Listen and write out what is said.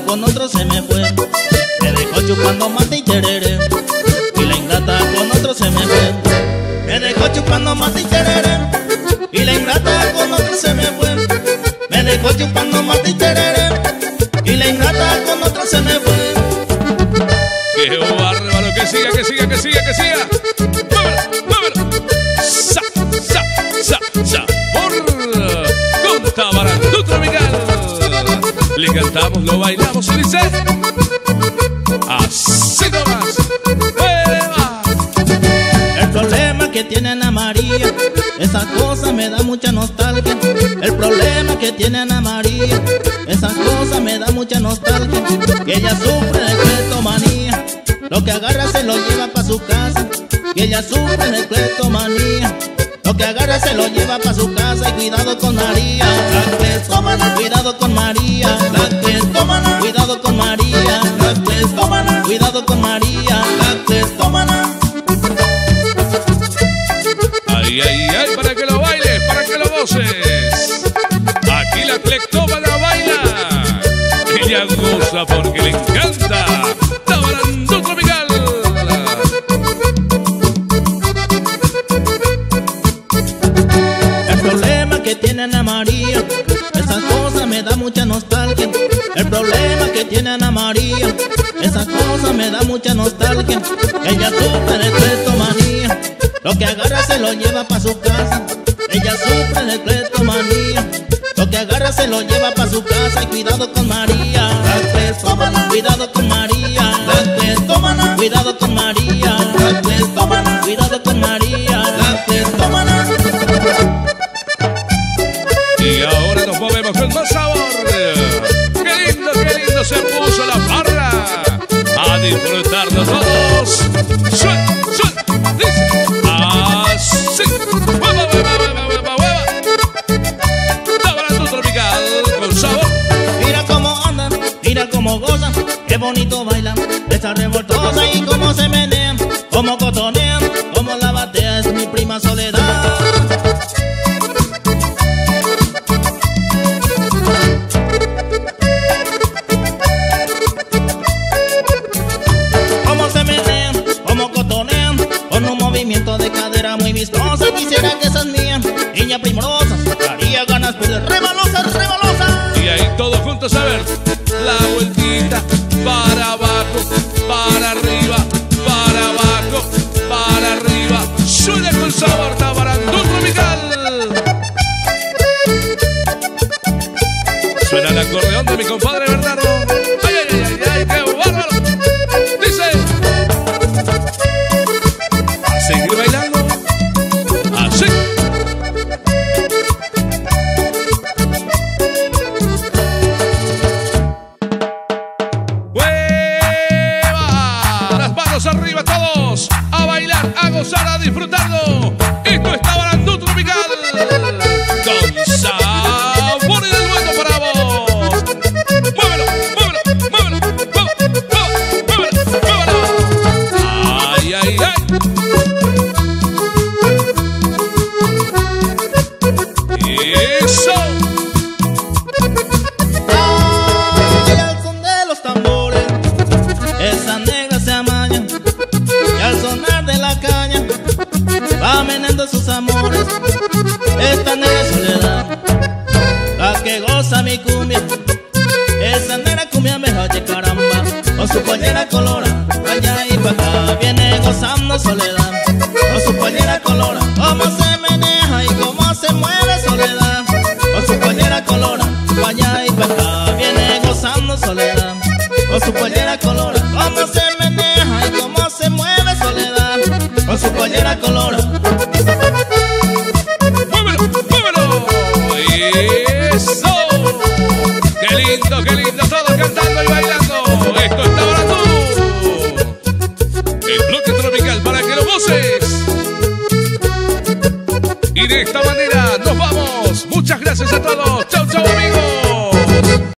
con otro se me fue. Me dejó chupando mate y tereré. Y la ingrata con otro se me fue. Me dejó chupando mate y tereré. Y la ingrata con otro se me fue. Me dejó chupando mate y tereré. Y la ingrata con otro se me fue. ¡Qué bárbaro! ¡Que siga, que siga, que siga, que siga! ¡Muévelo, muévelo! ¡Sa, sa, sa, sabor! Con Tabarandú Tropical. Le cantamos, lo bailamos y dice así nomás. ¡Eva! El problema que tiene Ana María, esa cosa me da mucha nostalgia. El problema que tiene Ana María, esa cosa me da mucha nostalgia. Que ella sufre de cleptomanía, lo que agarra se lo lleva pa' su casa. Que ella sufre de cleptomanía, lo que agarra se lo lleva pa' su casa. Y cuidado con María, la cleptómana. Cuidado con María, la cleptómana. Cuidado con María, la cleptómana. Cuidado con María, la cleptómana. Ay, ay, ay, para que lo bailes, para que lo goces. Aquí la cleptómana baila. Ella goza porque le encanta Tabarandú Tropical. El problema que tiene Ana María, esa cosa me da mucha nostalgia. El problema que tiene Ana María, esa cosa me da mucha nostalgia. Ella sufre de cleptomanía, lo que agarra se lo lleva pa' su casa. Ella sufre de cleptomanía, lo que agarra se lo lleva pa' su casa. Y cuidado con María, la cleptómana. Cuidado con María, la cleptómana. Cuidado con María, la cleptómana. Cuidado con María, la cleptómana. Y ahora nos movemos con más sabor. Qué lindo se puso la farra. A disfrutarnos todos. Suel, suel, dice así. ¡Hueva, hueva, hueva, hueva, hueva! Tabarandú Tropical con sabor. Mira cómo andan, mira cómo gozan, qué bonito bailan, esta revoltosa y cómo se menean, cómo cotonean, cómo la batea es mi prima Soledad. Cómo se menean, cómo cotonean, con un movimiento de cadera muy vistosa. Quisiera que seas mía, niña primorosa, daría ganas de rebalosa, rebalosa. Y ahí todos juntos a ver la vueltita para abajo, para arriba, para abajo, para arriba. Suena con sabor Tabarandú Tropical. Suena el acordeón de mi compadre Bernardo. Ay, ay, ay, ay, qué bárbaro. Dice a seguir bailando. Así. Arriba todos, a bailar, a gozar, a disfrutarlo. Esto es Tabarandú Tropical con sabor y del bueno para vos. Muévelo, muévelo, muévelo, muévelo, muévelo, muévelo. Ay, ay, ay. Eso. Ay, al son de los tambores, esa negra se amaña. Y al sonar de la caña va meneando sus amores. Esta negra Soledad, la que goza mi cumbia. Esa negra cumbia me oye caramba, con su pollera colora, allá y pa' acá viene gozando Soledad. Con su pollera colora, cómo se menea y cómo se mueve Soledad. Con su pollera colora, allá y pa' acá viene gozando Soledad. Con su pollera colora, cómo se menea y cómo se mueve Soledad. Con su pollera colora.